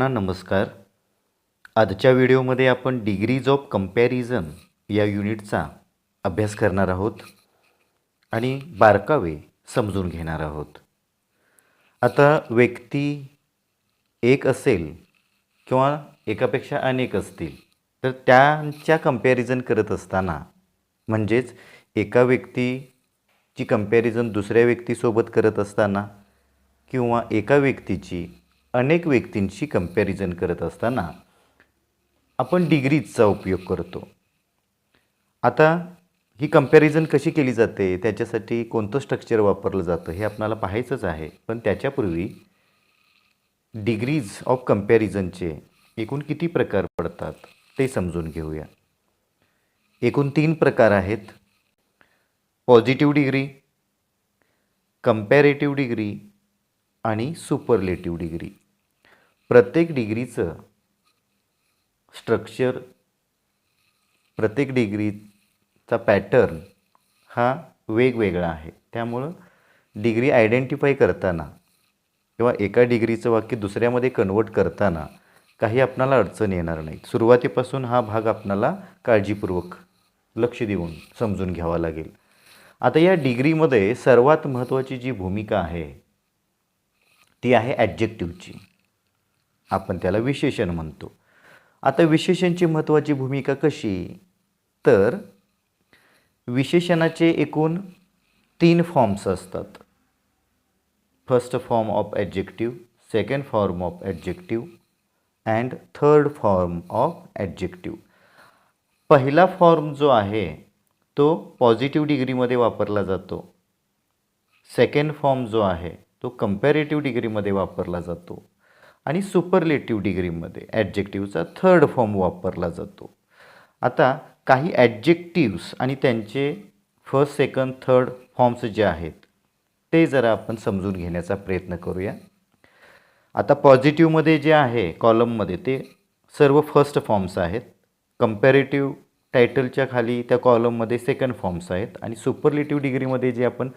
सर्वांना नमस्कार. आजच्या व्हिडिओमध्ये आपण डिग्रीज ऑफ कंपॅरिझन या युनिटचा अभ्यास करणार आहोत आणि बारकावे समजून घेणार आहोत. आता व्यक्ती एक असेल किंवा एकापेक्षा अनेक असतील तर त्यांच्या कंपॅरिझन करत असताना म्हणजेच एका व्यक्तीची कंपॅरिझन दुसऱ्या व्यक्तीसोबत करत असताना किंवा एका व्यक्तीची अनेक व्यक्तींशी कंपॅरिझन करत असताना आपण डिग्रीजचा उपयोग करतो. आता ही कंपॅरिझन कशी केली जाते, त्याच्यासाठी कोणतं स्ट्रक्चर वापरलं जातं हे आपल्याला पाहायचंच आहे. पण त्याच्यापूर्वी डिग्रीज ऑफ कंपॅरिझनचे एकूण किती प्रकार पडतात ते समजून घेऊया. एकूण 3 प्रकार आहेत: पॉझिटिव्ह डिग्री, कंपॅरेटिव्ह डिग्री आणि सुपरलेटिव्ह डिग्री. प्रत्येक डिग्रीचं स्ट्रक्चर, प्रत्येक डिग्रीचा पॅटर्न हा वेगवेगळा आहे. त्यामुळं डिग्री आयडेंटिफाय करताना किंवा एका डिग्रीचं वाक्य दुसऱ्यामध्ये कन्वर्ट करताना काही आपणाला अडचण येणार नाही. सुरुवातीपासून हा भाग आपणाला काळजीपूर्वक लक्ष देऊन समजून घ्यावा लागेल. आता या डिग्रीमध्ये सर्वात महत्त्वाची जी भूमिका आहे ती आहे ॲडजेक्टिव्हची. आपण त्याला विशेषण म्हणतो. आता विशेषणची महत्त्वाची भूमिका कशी, तर विशेषणाचे एकूण 3 फॉर्म्स असतात. First form of adjective, second form of adjective and third form of adjective. पहिला फॉर्म जो आहे तो पॉझिटिव्ह डिग्रीमध्ये वापरला जातो. सेकंड फॉर्म जो आहे तो कंपॅरेटिव्ह डिग्रीमध्ये वापरला जातो आणि सुपरलेटिव्ह डिग्रीमध्ये ॲडजेक्टिव्हचा थर्ड फॉर्म वापरला जातो. आता काही ॲडजेक्टिव्स आणि त्यांचे फर्स्ट, सेकंड, थर्ड फॉर्म्स जे आहेत ते जरा आपण समजून घेण्याचा प्रयत्न करूया. आता पॉझिटिव्हमध्ये जे आहे कॉलममध्ये ते सर्व फर्स्ट फॉर्म्स आहेत. कंपॅरेटिव्ह टायटलच्या खाली त्या कॉलममध्ये सेकंड फॉर्म्स आहेत आणि सुपरलेटिव्ह डिग्रीमध्ये जे आपण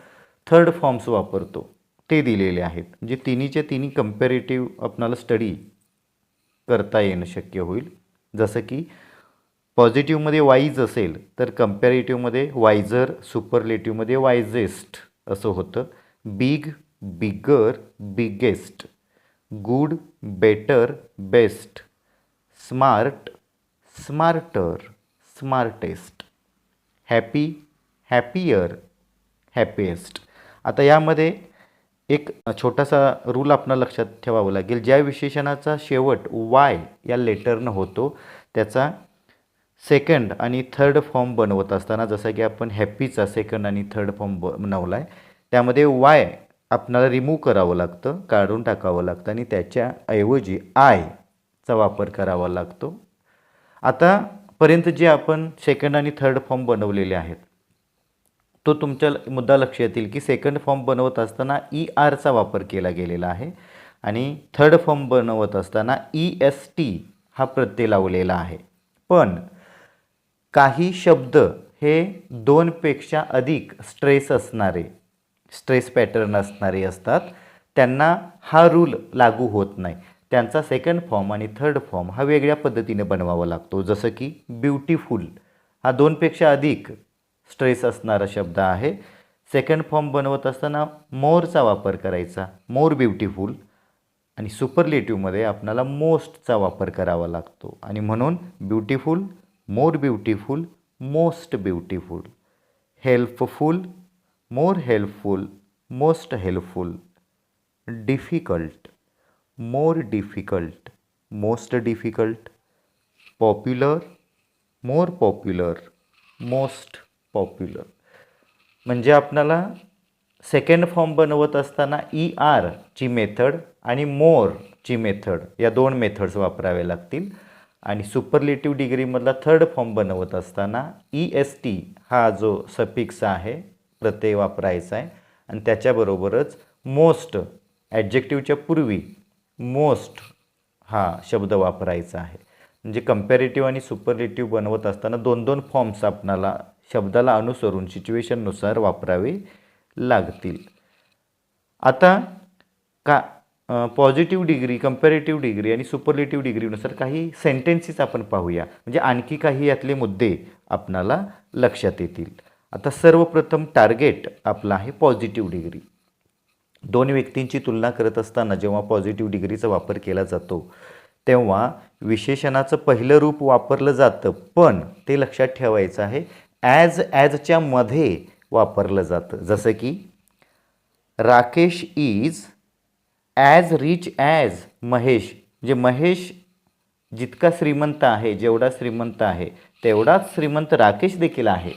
थर्ड फॉर्म्स वापरतो ते दिलेले आहेत. म्हणजे तिन्हीच्या तिन्ही कंपॅरेटिव्ह आपणाला स्टडी करता येणं शक्य होईल. जसं की पॉझिटिव्हमध्ये वाईज असेल तर कंपॅरेटिव्हमध्ये वायझर, सुपरलेटिव्हमध्ये वायझेस्ट असं होतं. Big, bigger, biggest, good, better, best, smart, smarter, smartest, happy, happier, happiest. आता यामध्ये एक छोटासा रूल आपणाला लक्षात ठेवावं लागेल. ज्या विशेषणाचा शेवट वाय या लेटरनं होतो त्याचा सेकंड आणि थर्ड फॉर्म बनवत असताना, जसं की आपण हॅपीचा सेकंड आणि थर्ड फॉर्म बनवला आहे, त्यामध्ये वाय आपणाला रिमूव्ह करावं लागतं, काढून टाकावं लागतं आणि त्याच्याऐवजी आयचा वापर करावा लागतो. आतापर्यंत जे आपण सेकंड आणि थर्ड फॉर्म बनवलेले आहेत तो तुमच्या मुद्दा लक्ष येतील की सेकंड फॉर्म बनवत असताना ERचा वापर केला गेलेला आहे आणि थर्ड फॉर्म बनवत असताना EST हा प्रत्यय लावलेला आहे. पण काही शब्द हे 2 पेक्षा अधिक स्ट्रेस पॅटर्न असणारे असतात. त्यांना हा रूल लागू होत नाही. त्यांचा सेकंड फॉर्म आणि थर्ड फॉर्म हा वेगळ्या पद्धतीने बनवावा लागतो. जसं की ब्युटिफुल हा 2 पेक्षा अधिक स्ट्रेस असणारा शब्द आहे. सेकंड फॉर्म बनवत असताना मोरचा वापर करायचा, मोर ब्युटिफुल. आणि सुपरलेटिव्हमध्ये आपल्याला मोस्टचा वापर करावा लागतो आणि म्हणून beautiful, more beautiful, most beautiful, helpful, more helpful, most helpful, difficult, more difficult, most difficult, popular, more popular, most popular. म्हणजे आपल्याला सेकंड फॉर्म बनवत असताना ERची मेथड आणि मोरची मेथड या 2 मेथड्स वापराव्या लागतील आणि सुपरलेटिव्ह डिग्रीमधला थर्ड फॉर्म बनवत असताना EST हा जो सफिक्स आहे प्रत्यय वापरायचा आहे आणि त्याच्याबरोबरच मोस्ट ॲडजेक्टिव्हच्या पूर्वी मोस्ट हा शब्द वापरायचा आहे. म्हणजे कंपॅरेटिव्ह आणि सुपरलेटिव्ह बनवत असताना 2-2 फॉर्म्स आपणाला शब्दाला अनुसरून सिच्युएशननुसार वापरावे लागतील. आता पॉझिटिव्ह डिग्री, कंपॅरेटिव्ह डिग्री आणि सुपरलेटिव्ह डिग्रीनुसार काही सेंटेन्सेस आपण पाहूया, म्हणजे आणखी काही यातले मुद्दे आपणाला लक्षात येतील. आता सर्वप्रथम टार्गेट आपला आहे पॉझिटिव्ह डिग्री. दोन व्यक्तींची तुलना करत असताना जेव्हा पॉझिटिव्ह डिग्रीचा वापर केला जातो तेव्हा विशेषणाचं पहिलं रूप वापरलं जातं, पण ते लक्षात ठेवायचं आहे ॲजच्या मध्ये वापरलं जातं. जसं की Rakesh is as rich as Mahesh, म्हणजे महेश जितका श्रीमंत आहे, जेवढा श्रीमंत आहे तेवढाच श्रीमंत राकेश देखील आहे.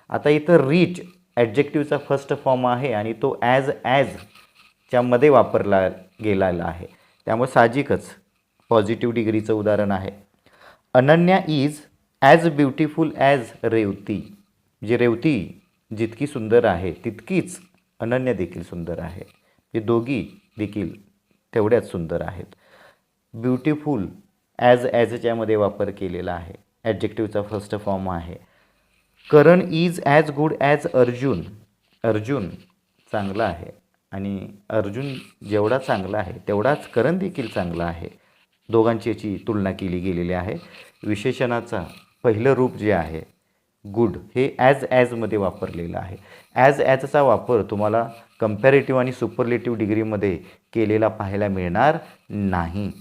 आता इथं रिच ॲडजेक्टिव्हचा फर्स्ट फॉर्म आहे आणि तो ॲजच्या मध्ये वापरला गेलेला आहे, त्यामुळे साहजिकच पॉझिटिव्ह डिग्रीचं उदाहरण आहे. Ananya is as beautiful as Revati, जे रेवती जितकी सुंदर आहे तितकीच अनन्या देखील सुंदर आहे, हे दोघी देखील तेवढ्याच सुंदर आहेत. ब्युटिफुल ॲजच्यामध्ये वापर केलेला आहे, ॲडजेक्टिव्हचा फर्स्ट फॉर्म आहे. Karan is as good as Arjun, Arjun चांगला आहे आणि अर्जुन जेवढा चांगला आहे तेवढाच करण देखील चांगला आहे. दोघांची याची तुलना केली गेलेली आहे. विशेषणाचा पहिलं रूप जे आहे गुड हे ॲजमध्ये वापरलेलं आहे. ॲजचा वापर तुम्हाला कंपॅरेटिव्ह आणि सुपरलेटिव्ह डिग्रीमध्ये केलेला पाहायला मिळणार नाही.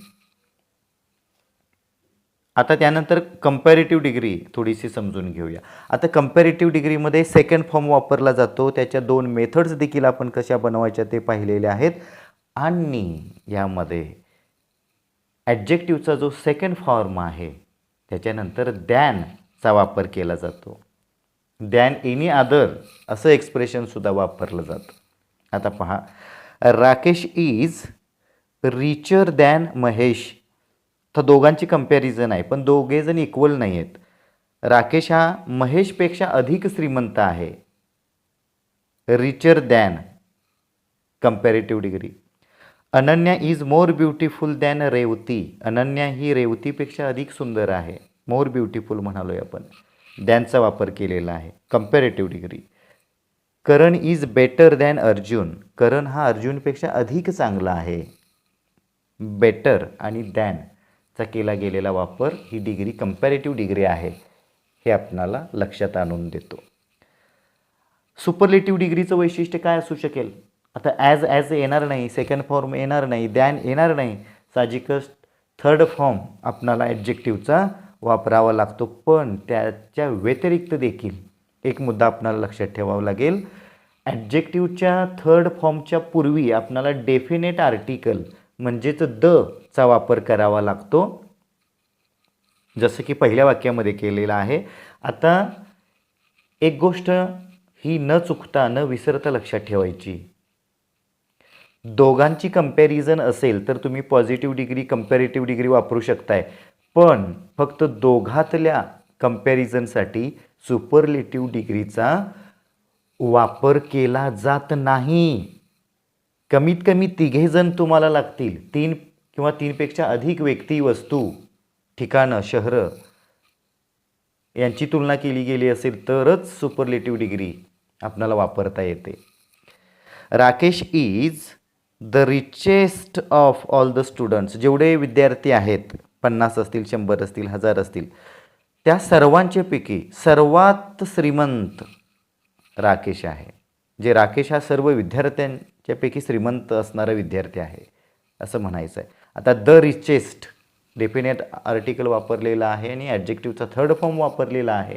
आता त्यानंतर कंपॅरेटिव्ह डिग्री थोडीशी समजून घेऊया. आता कंपॅरेटिव्ह डिग्रीमध्ये सेकंड फॉर्म वापरला जातो, त्याच्या दोन मेथड्स देखील आपण कशा बनवायच्या ते पाहिलेले आहेत. आणि यामध्ये ॲडजेक्टिव्हचा जो सेकंड फॉर्म आहे त्याच्यानंतर दॅनचा वापर केला जातो. दॅन एनी अदर असं एक्सप्रेशनसुद्धा वापरलं जातं. आता पहा, Rakesh is richer than Mahesh, तर दोघांची कंपॅरिझन आहे पण दोघेजण इक्वल नाही आहेत. राकेश हा महेशपेक्षा अधिक श्रीमंत आहे, richer than comparative degree. Ananya is more beautiful than Revati, Ananya ही रेवतीपेक्षा अधिक सुंदर आहे, मोर ब्युटिफुल म्हणालो आहे आपण, दॅनचा वापर केलेला आहे comparative degree. Karan is better than Arjun, Karan हा अर्जुनपेक्षा अधिक चांगला आहे. बेटर आणि दॅनचा केला गेलेला वापर ही डिग्री कंपॅरेटिव्ह डिग्री आहे हे आपणाला लक्षात आणून देतो. सुपरलेटिव्ह डिग्रीचं वैशिष्ट्य काय असू शकेल? आता ॲज येणार नाही, सेकंड फॉर्म येणार नाही, दॅन येणार नाही, साहजिकच थर्ड फॉर्म आपणाला ॲडजेक्टिव्हचा वापरावा लागतो. पण त्याच्या व्यतिरिक्त देखील एक मुद्दा आपणाला लक्षात ठेवावा लागेल, ॲडजेक्टिव्हच्या थर्ड फॉर्मच्या पूर्वी आपणाला डेफिनेट आर्टिकल म्हणजेच चा वापर करावा लागतो, जसं की पहिल्या वाक्यामध्ये केलेलं आहे. आता एक गोष्ट ही न चुकता न विसरता लक्षात ठेवायची, दोघांची कंपॅरिझन असेल तर तुम्ही पॉझिटिव्ह डिग्री कंपॅरेटिव्ह डिग्री वापरू शकताय, पण फक्त दोघातल्या कंपॅरिझनसाठी सुपरलेटिव्ह डिग्रीचा वापर केला जात नाही. कमीत कमी तिघेजण तुम्हाला लागतील, 3 किंवा 3पेक्षा अधिक व्यक्ती, वस्तू, ठिकाणं, शहरं यांची तुलना केली गेली असेल तरच सुपरलेटिव्ह डिग्री आपल्याला वापरता येते. Rakesh is the richest of all the students, जेवढे विद्यार्थी आहेत 50 असतील, 100 असतील, 1000 असतील, त्या सर्वांच्यापैकी सर्वात श्रीमंत राकेश आहे. जे राकेश हा सर्व विद्यार्थ्यांच्यापैकी श्रीमंत असणारा विद्यार्थी आहे असं म्हणायचं आहे. आता द रिचेस्ट डेफिनेट आर्टिकल वापरलेला आहे आणि ॲडजेक्टिव्हचा थर्ड फॉर्म वापरलेला आहे.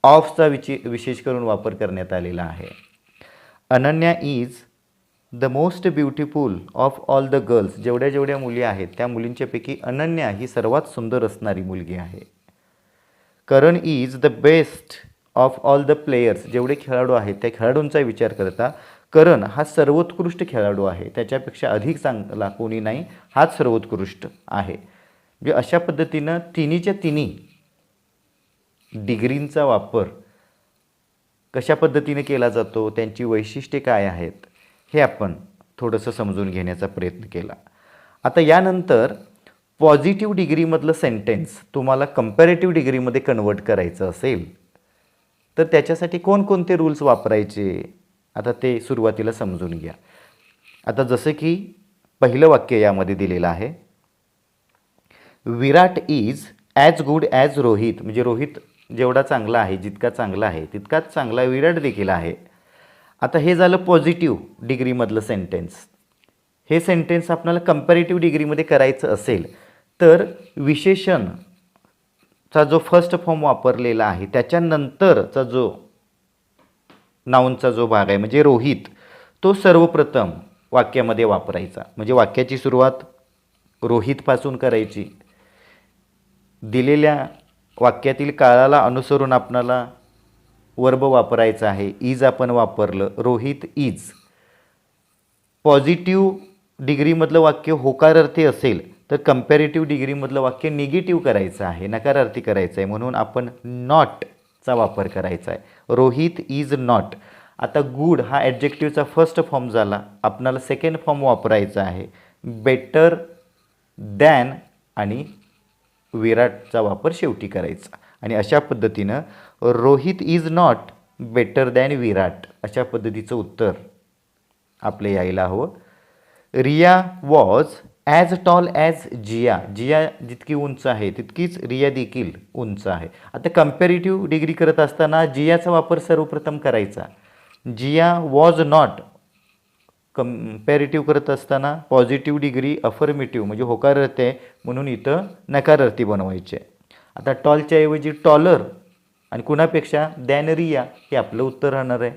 ऑफचा विशेष करून वापर करण्यात आलेला आहे. Ananya is the most beautiful of all the girls, जेवढ्या मुली आहेत त्या मुलींच्यापैकी अनन्या ही सर्वात सुंदर असणारी मुलगी आहे. Karan is the best of all the players, जेवढे खेळाडू आहेत त्या खेळाडूंचा विचार करता करण हा सर्वोत्कृष्ट खेळाडू आहे, त्याच्यापेक्षा अधिक चांगला कोणी नाही, हाच सर्वोत्कृष्ट आहे. म्हणजे अशा पद्धतीनं तिन्हीच्या तिन्ही डिग्रींचा वापर कशा पद्धतीने केला जातो, त्यांची वैशिष्ट्ये काय आहेत हे आपण थोडंसं समजून घेण्याचा प्रयत्न केला. आता यानंतर पॉझिटिव्ह डिग्रीमधलं सेंटेन्स तुम्हाला कंपॅरेटिव्ह डिग्रीमध्ये कन्वर्ट करायचं असेल तर त्याच्यासाठी कोणकोणते रूल्स वापरायचे आता ते सुरुवातीला समजून घ्या. आता जसं की पहिलं वाक्य यामध्ये दिलेलं आहे, Virat is as good as Rohit, म्हणजे रोहित जेवढा चांगला आहे, जितका चांगला आहे तितकाच चांगला विराट देखील आहे. आता हे झालं पॉझिटिव्ह डिग्रीमधलं सेंटेन्स. हे सेंटेन्स आपल्याला कंपॅरेटिव्ह डिग्रीमध्ये करायचं असेल तर विशेषणचा जो फर्स्ट फॉर्म वापरलेला आहे त्याच्यानंतरचा जो नाऊनचा जो भाग आहे म्हणजे रोहित, तो सर्वप्रथम वाक्यामध्ये वापरायचा. म्हणजे वाक्याची सुरुवात रोहितपासून करायची. दिलेल्या वाक्यातील काळाला अनुसरून आपणाला वर्ब वापरायचा आहे. इज आपण वापरलं, रोहित इज. पॉझिटिव्ह डिग्रीमधलं वाक्य होकारार्थी असेल तर कंपॅरेटिव्ह डिग्रीमधलं वाक्य निगेटिव्ह करायचं आहे, नकारार्थी करायचं आहे, म्हणून आपण नॉटचा वापर करायचा आहे. Rohit is not. आता गुड हा ॲडजेक्टिव्हचा फर्स्ट फॉर्म झाला, आपणाला सेकंड फॉर्म वापरायचा आहे. बेटर दॅन आणि विराटचा वापर शेवटी करायचा. आणि अशा पद्धतीनं Rohit is not better than Virat, अशा पद्धतीचं उत्तर आपले यायला हवं. Riya was as tall as Jiya. Jiya जितकी उंच आहे तितकीच रिया देखील उंच आहे. आता कंपॅरेटिव्ह डिग्री करत असताना जियाचा वापर सर्वप्रथम करायचा. जिया वॉज नॉट. कंपॅरेटिव्ह करत असताना पॉझिटिव्ह डिग्री अफर्मेटिव्ह म्हणजे होकारार्थी आहे म्हणून इथं नकारार्थी बनवायचे. आता टॉलच्या ऐवजी टॉलर आणि कुणापेक्षा दॅन रिया हे आपलं उत्तर राहणार आहे.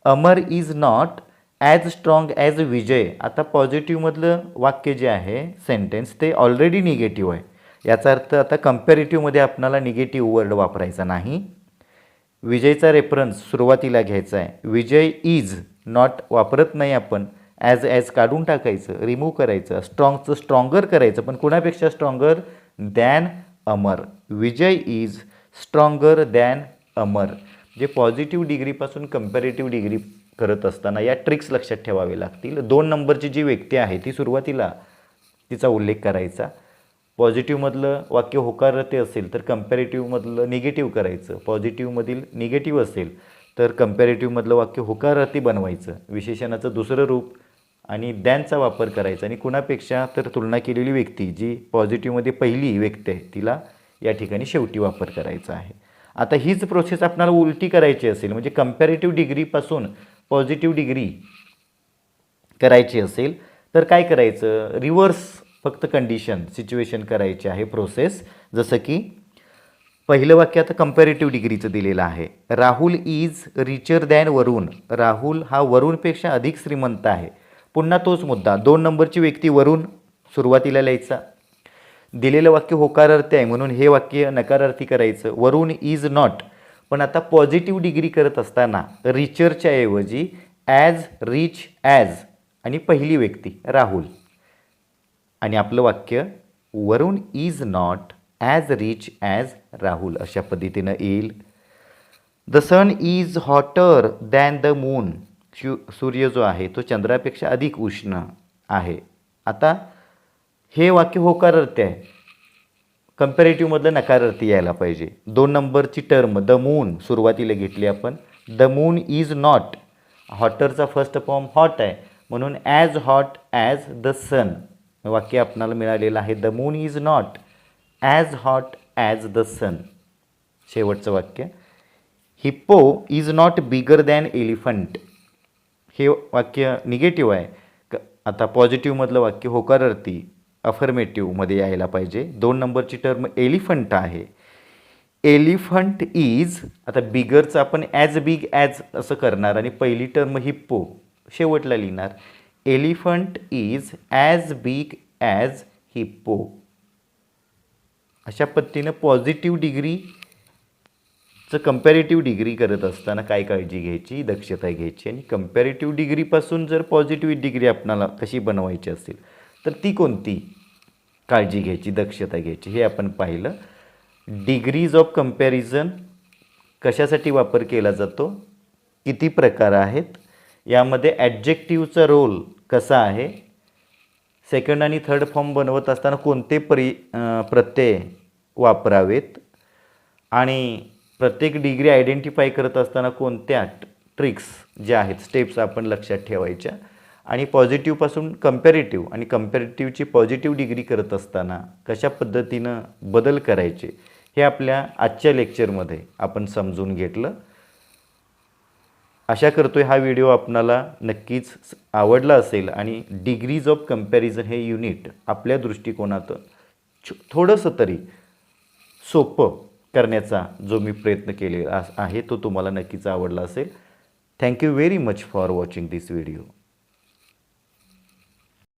Amar is not as strong as Vijay. आता पॉझिटिव्हमधलं वाक्य जे आहे सेंटेन्स ते ऑलरेडी निगेटिव्ह आहे. याचा अर्थ आता कंपॅरेटिव्हमध्ये आपल्याला निगेटिव्ह वर्ड वापरायचा नाही. विजयचा रेफरन्स सुरुवातीला घ्यायचा आहे. विजय इज नॉट वापरत नाही आपण, ॲज काढून टाकायचं, रिमूव्ह करायचं. स्ट्रॉंगचं स्ट्रॉंगर करायचं, पण कुणापेक्षा stronger than Amar. Vijay is stronger than Amar. जे पॉझिटिव्ह डिग्रीपासून कंपॅरेटिव्ह डिग्री करत असताना या ट्रिक्स लक्षात ठेवावे लागतील. 2 नंबरची जी व्यक्ती आहे ती सुरुवातीला तिचा उल्लेख करायचा. पॉझिटिव्हमधलं वाक्य होकारार्थी असेल तर कंपॅरेटिव्हमधलं निगेटिव्ह करायचं. पॉझिटिव्हमधील निगेटिव्ह असेल तर कंपॅरेटिव्हमधलं वाक्य होकारार्थी बनवायचं. विशेषणाचं दुसरं रूप आणि दॅनचा वापर करायचा. आणि कुणापेक्षा तर तुलना केलेली व्यक्ती जी पॉझिटिव्हमध्ये पहिली व्यक्ती आहे तिला या ठिकाणी शेवटी वापर करायचा आहे. आता हीच प्रोसेस आपल्याला उलटी करायची असेल म्हणजे कंपॅरेटिव्ह डिग्रीपासून पॉझिटिव्ह डिग्री करायची असेल तर काय करायचं, रिव्हर्स फक्त कंडिशन सिच्युएशन करायची आहे प्रोसेस. जसं की पहिलं वाक्य आता कंपॅरेटिव्ह डिग्रीचं दिलेलं आहे. राहुल इज रिचर दॅन वरुण. राहुल हा वरुणपेक्षा अधिक श्रीमंत आहे. पुन्हा तोच मुद्दा, 2 नंबरची व्यक्ती वरुण सुरुवातीला लिहायचा. दिलेलं वाक्य होकारार्थी आहे म्हणून हे वाक्य नकारार्थी करायचं. वरुण इज नॉट. पण आता पॉझिटिव्ह डिग्री करत असताना रिचरच्या ऐवजी ॲज रिच ॲज आणि पहिली व्यक्ती राहुल. आणि आपलं वाक्य Varun is not as rich as Rahul अशा पद्धतीनं येईल. The sun is hotter than the moon. सूर्य जो आहे तो चंद्रापेक्षा अधिक उष्ण आहे. आता हे वाक्य होकारार्थी आहे, कंपॅरेटिव्हमधलं नकारार्थी यायला पाहिजे. 2 नंबरची टर्म द मून सुरुवातीला घेतली आपण. The moon is not. हॉटरचा फर्स्ट फॉर्म हॉट आहे म्हणून as hot as the sun. वाक्य आपणाला मिळालेलं आहे the moon is not as hot as the sun. शेवटचं वाक्य hippo is not bigger than elephant. हे वाक्य निगेटिव्ह आहे. आता पॉझिटिव्हमधलं वाक्य होकारार्थी अफर्मेटिव्हमध्ये यायला पाहिजे. 2 नंबरची टर्म एलिफंट आहे. Elephant is. आता बिगरचं आपण ॲज बिग ॲज असं करणार आणि पहिली टर्म हिप्पो शेवटला लिहिणार. Elephant is as big as hippo. अशा पद्धतीनं पॉझिटिव्ह डिग्रीचं कंपॅरेटिव्ह डिग्री करत असताना काय काळजी घ्यायची, दक्षता घ्यायची. आणि कंपॅरेटिव्ह डिग्रीपासून जर पॉझिटिव्ह डिग्री आपणाला कशी बनवायची असेल तर ती कोणती काळजी घ्यायची, दक्षता घ्यायची हे आपण पाहिलं. डिग्रीज ऑफ कंपॅरिझन कशासाठी वापर केला जातो, किती प्रकार आहेत, यामध्ये ॲडजेक्टिव्हचा रोल कसा आहे, सेकंड आणि थर्ड फॉर्म बनवत असताना कोणते प्रत्यय वापरावेत आणि प्रत्येक डिग्री आयडेंटिफाय करत असताना कोणत्या ट्रिक्स ज्या आहेत स्टेप्स आपण लक्षात ठेवायच्या. आणि पॉझिटिव्हपासून कंपॅरेटिव्ह आणि कंपॅरेटिव्हची पॉझिटिव्ह डिग्री करत असताना कशा पद्धतीनं बदल करायचे हे आपल्या आजच्या लेक्चरमध्ये आपण समजून घेतलं. आशा करतोय हा व्हिडिओ आपणाला नक्कीच आवडला असेल आणि डिग्रीज ऑफ कंपॅरिझन हे युनिट आपल्या दृष्टिकोनातून थोडंसं तरी सोपं करण्याचा जो मी प्रयत्न केलेला आहे तो तुम्हाला नक्कीच आवडला असेल. Thank you very much for watching this video.